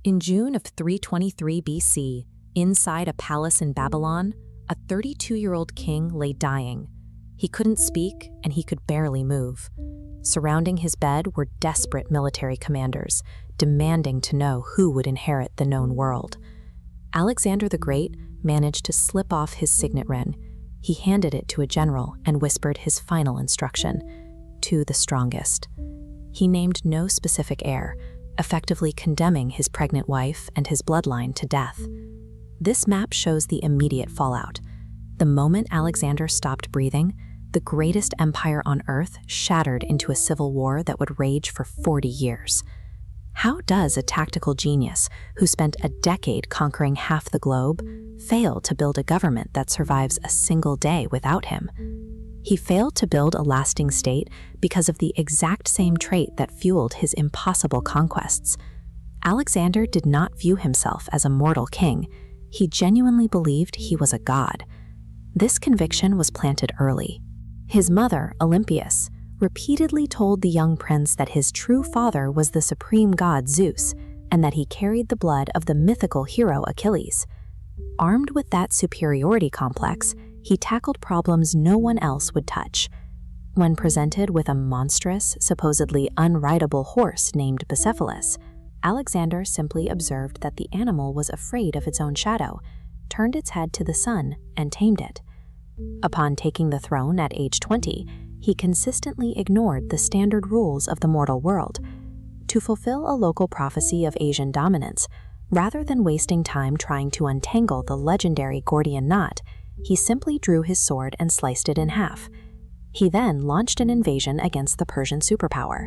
In June of 323 BC, inside a palace in Babylon, a 32-year-old king lay dying. He couldn't speak and he could barely move. Surrounding his bed were desperate military commanders, demanding to know who would inherit the known world. Alexander the Great managed to slip off his signet ring. He handed it to a general and whispered his final instruction: to the strongest. He named no specific heir, effectively condemning his pregnant wife and his bloodline to death. This map shows the immediate fallout. The moment Alexander stopped breathing, the greatest empire on Earth shattered into a civil war that would rage for 40 years. How does a tactical genius who spent a decade conquering half the globe fail to build a government that survives a single day without him? He failed to build a lasting state because of the exact same trait that fueled his impossible conquests. Alexander did not view himself as a mortal king. He genuinely believed he was a god. This conviction was planted early. His mother, Olympias, repeatedly told the young prince that his true father was the supreme god Zeus, and that he carried the blood of the mythical hero Achilles. Armed with that superiority complex, he tackled problems no one else would touch. When presented with a monstrous, supposedly unrideable horse named Bucephalus, Alexander simply observed that the animal was afraid of its own shadow, turned its head to the sun, and tamed it. Upon taking the throne at age 20, he consistently ignored the standard rules of the mortal world. To fulfill a local prophecy of Asian dominance, rather than wasting time trying to untangle the legendary Gordian knot, he simply drew his sword and sliced it in half. He then launched an invasion against the Persian superpower.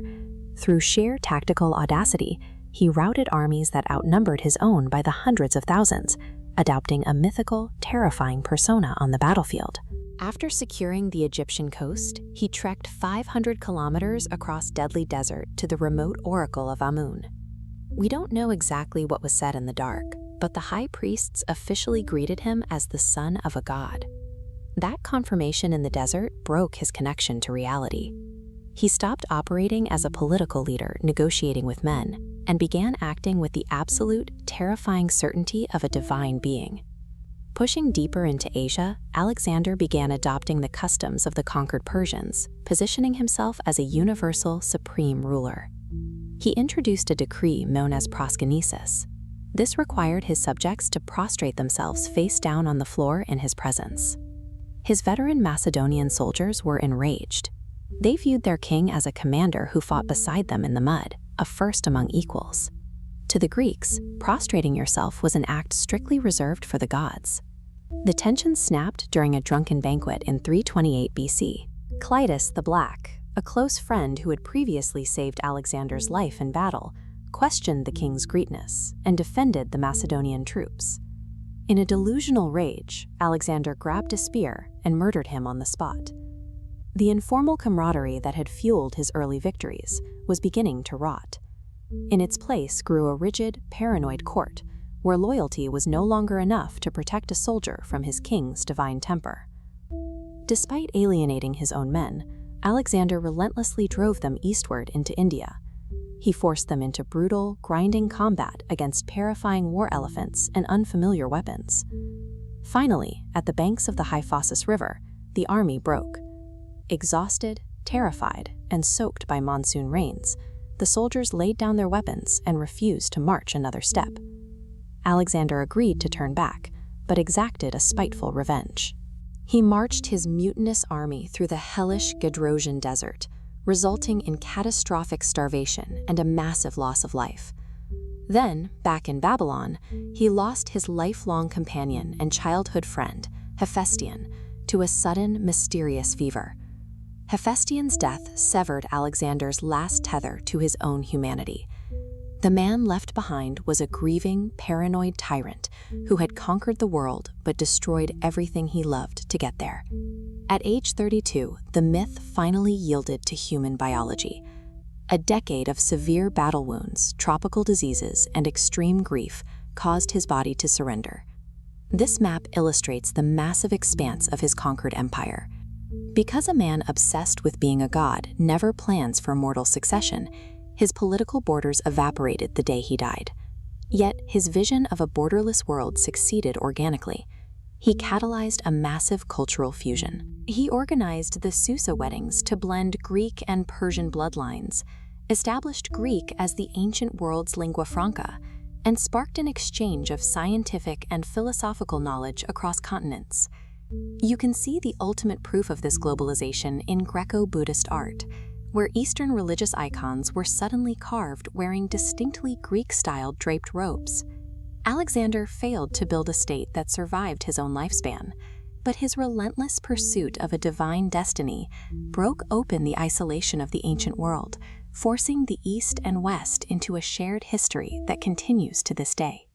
Through sheer tactical audacity, he routed armies that outnumbered his own by the hundreds of thousands, adopting a mythical, terrifying persona on the battlefield. After securing the Egyptian coast, he trekked 500 kilometers across deadly desert to the remote oracle of Amun. We don't know exactly what was said in the dark, but the high priests officially greeted him as the son of a god. That confirmation in the desert broke his connection to reality. He stopped operating as a political leader negotiating with men, and began acting with the absolute, terrifying certainty of a divine being. Pushing deeper into Asia, Alexander began adopting the customs of the conquered Persians, positioning himself as a universal, supreme ruler. He introduced a decree known as proskynesis. This required his subjects to prostrate themselves face down on the floor in his presence. His veteran Macedonian soldiers were enraged. They viewed their king as a commander who fought beside them in the mud, a first among equals. To the Greeks, prostrating yourself was an act strictly reserved for the gods. The tension snapped during a drunken banquet in 328 BC. Clytus the Black, a close friend who had previously saved Alexander's life in battle, questioned the king's greatness and defended the Macedonian troops. In a delusional rage, Alexander grabbed a spear and murdered him on the spot. The informal camaraderie that had fueled his early victories was beginning to rot. In its place grew a rigid, paranoid court, where loyalty was no longer enough to protect a soldier from his king's divine temper. Despite alienating his own men, Alexander relentlessly drove them eastward into India. He forced them into brutal, grinding combat against terrifying war elephants and unfamiliar weapons. Finally, at the banks of the Hyphasis River, the army broke. Exhausted, terrified, and soaked by monsoon rains, the soldiers laid down their weapons and refused to march another step. Alexander agreed to turn back, but exacted a spiteful revenge. He marched his mutinous army through the hellish Gedrosian desert, resulting in catastrophic starvation and a massive loss of life. Then, back in Babylon, he lost his lifelong companion and childhood friend, Hephaestion, to a sudden, mysterious fever. Hephaestion's death severed Alexander's last tether to his own humanity. The man left behind was a grieving, paranoid tyrant who had conquered the world but destroyed everything he loved to get there. At age 32, the myth finally yielded to human biology. A decade of severe battle wounds, tropical diseases, and extreme grief caused his body to surrender. This map illustrates the massive expanse of his conquered empire. Because a man obsessed with being a god never plans for mortal succession, his political borders evaporated the day he died. Yet his vision of a borderless world succeeded organically. He catalyzed a massive cultural fusion. He organized the Susa weddings to blend Greek and Persian bloodlines, established Greek as the ancient world's lingua franca, and sparked an exchange of scientific and philosophical knowledge across continents. You can see the ultimate proof of this globalization in Greco-Buddhist art, where Eastern religious icons were suddenly carved wearing distinctly Greek-styled draped robes. Alexander failed to build a state that survived his own lifespan, but his relentless pursuit of a divine destiny broke open the isolation of the ancient world, forcing the East and West into a shared history that continues to this day.